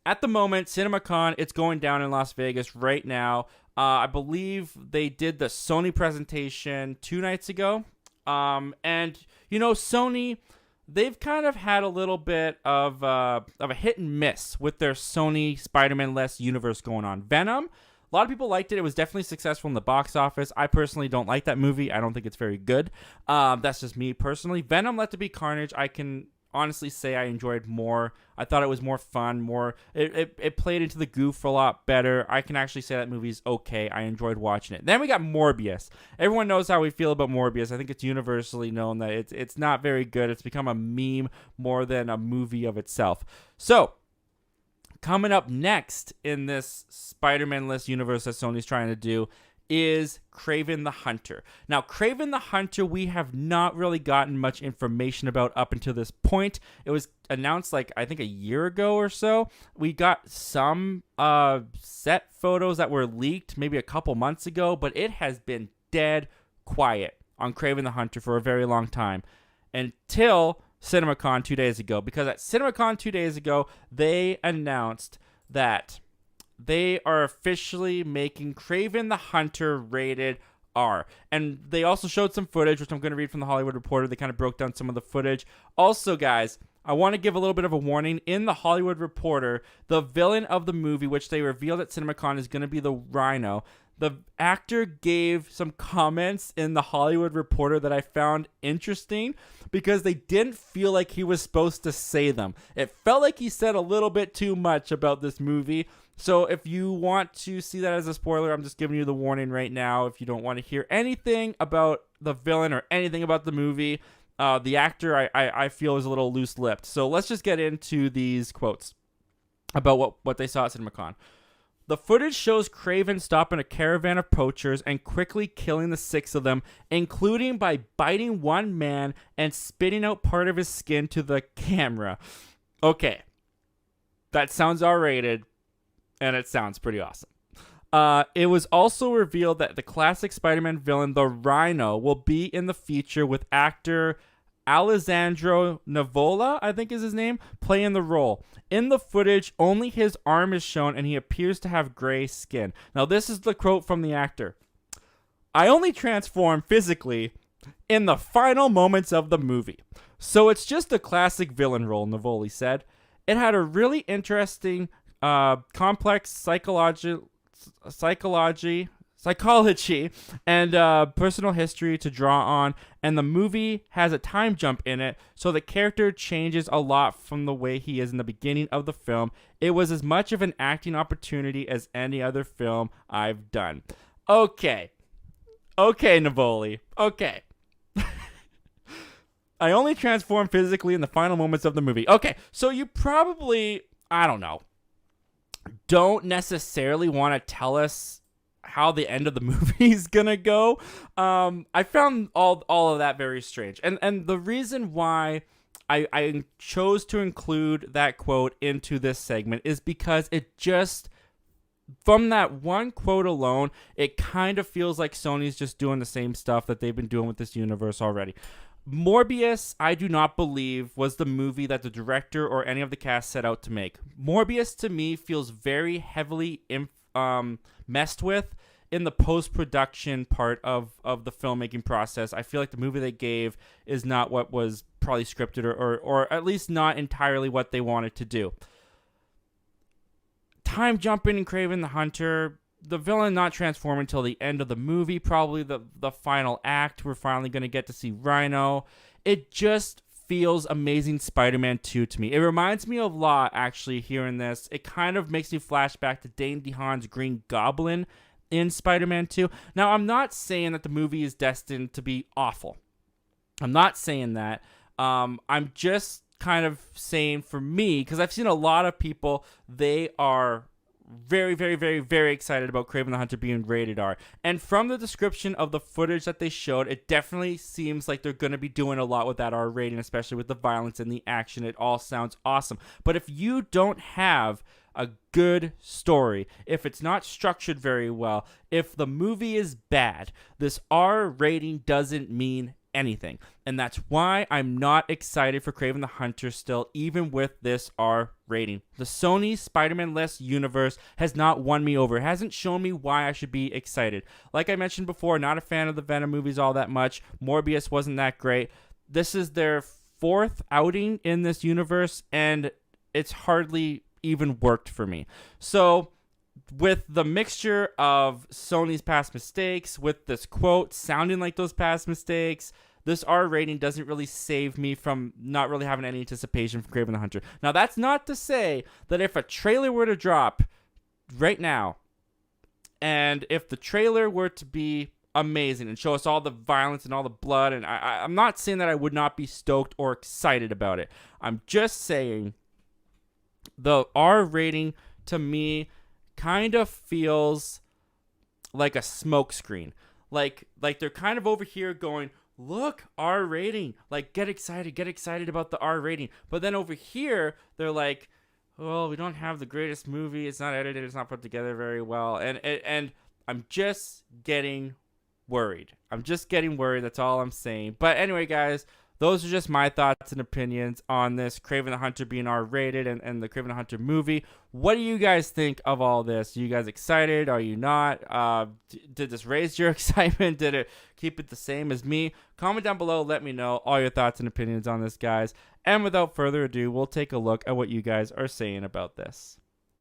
at the moment, CinemaCon, it's going down in Las Vegas right now. I believe they did the Sony presentation 2 nights ago. And, Sony, they've kind of had a little bit of a hit and miss with their Sony Spider-Man-less universe going on. Venom, a lot of people liked it. It was definitely successful in the box office. I personally don't like that movie. I don't think it's very good. That's just me personally. Venom, Let There Be Carnage, I can honestly say I enjoyed more. I thought it was more fun, it played into the goof a lot better. I can actually say that movie's okay. I enjoyed watching it. Then we got Morbius. Everyone knows how we feel about Morbius. I think it's universally known that it's not very good. It's become a meme more than a movie of itself. So, coming up next in this Spider-Man-less universe that Sony's trying to do is Kraven the Hunter. Now, Kraven the Hunter, we have not really gotten much information about up until this point. It was announced, I think a year ago or so. We got some set photos that were leaked maybe a couple months ago, but it has been dead quiet on Kraven the Hunter for a very long time until CinemaCon 2 days ago. Because at CinemaCon 2 days ago, they announced that they are officially making Kraven the Hunter rated R. And they also showed some footage, which I'm going to read from the Hollywood Reporter. They kind of broke down some of the footage. Also, guys, I want to give a little bit of a warning. In the Hollywood Reporter, the villain of the movie, which they revealed at CinemaCon, is going to be the Rhino. The actor gave some comments in the Hollywood Reporter that I found interesting because they didn't feel like he was supposed to say them. It felt like he said a little bit too much about this movie. So if you want to see that as a spoiler, I'm just giving you the warning right now. If you don't want to hear anything about the villain or anything about the movie, the actor I feel is a little loose-lipped. So let's just get into these quotes about what they saw at CinemaCon. The footage shows Kraven stopping a caravan of poachers and quickly killing the 6 of them, including by biting one man and spitting out part of his skin to the camera. Okay, that sounds R-rated, and it sounds pretty awesome. It was also revealed that the classic Spider-Man villain, the Rhino, will be in the feature with actor Alessandro Nivola, I think is his name, playing the role. In the footage, only his arm is shown, and he appears to have gray skin. Now, this is the quote from the actor. I only transform physically in the final moments of the movie. So it's just a classic villain role, Nivoli said. It had a really interesting, complex psychology and personal history to draw on, and the movie has a time jump in it, so the character changes a lot from the way he is in the beginning of the film. It was as much of an acting opportunity as any other film I've done. Okay, Nivoli. Okay. I only transform physically in the final moments of the movie. Okay, so you probably, I don't know, don't necessarily want to tell us how the end of the movie is gonna go. I found all of that very strange, and the reason why I chose to include that quote into this segment is because it just, from that one quote alone, it kind of feels like Sony's just doing the same stuff that they've been doing with this universe already. Morbius, I do not believe, was the movie that the director or any of the cast set out to make. Morbius, to me, feels very heavily messed with in the post-production part of the filmmaking process. I feel like the movie they gave is not what was probably scripted or at least not entirely what they wanted to do. Time jumping in Kraven the Hunter, the villain not transform until the end of the movie, probably the final act. We're finally going to get to see Rhino. It just feels Amazing Spider-Man 2 to me. It reminds me a lot, actually, hearing this. It kind of makes me flash back to Dane DeHaan's Green Goblin in Spider-Man 2. Now, I'm not saying that the movie is destined to be awful. I'm not saying that. I'm just kind of saying, for me, because I've seen a lot of people, they are very, very, very, very excited about Kraven the Hunter being rated R. And from the description of the footage that they showed, it definitely seems like they're going to be doing a lot with that R rating, especially with the violence and the action. It all sounds awesome. But if you don't have a good story, if it's not structured very well, if the movie is bad, this R rating doesn't mean anything. And that's why I'm not excited for Kraven the Hunter still, even with this R rating. The Sony Spider-Man-less universe has not won me over. It hasn't shown me why I should be excited. Like I mentioned before, not a fan of the Venom movies all that much. Morbius wasn't that great. This is their fourth outing in this universe, and it's hardly even worked for me. So with the mixture of Sony's past mistakes, with this quote sounding like those past mistakes, this R rating doesn't really save me from not really having any anticipation for Kraven the Hunter. Now, that's not to say that if a trailer were to drop right now, and if the trailer were to be amazing and show us all the violence and all the blood, and I'm not saying that I would not be stoked or excited about it. I'm just saying the R rating to me kind of feels like a smokescreen. Like they're kind of over here going, look, R rating. Like, get excited about the R rating. But then over here, they're like, well, we don't have the greatest movie. It's not edited. It's not put together very well. And I'm just getting worried. That's all I'm saying. But anyway, guys, those are just my thoughts and opinions on this Kraven the Hunter being R-rated and the Kraven the Hunter movie. What do you guys think of all this? Are you guys excited? Are you not? Did this raise your excitement? Did it keep it the same as me? Comment down below. Let me know all your thoughts and opinions on this, guys. And without further ado, we'll take a look at what you guys are saying about this.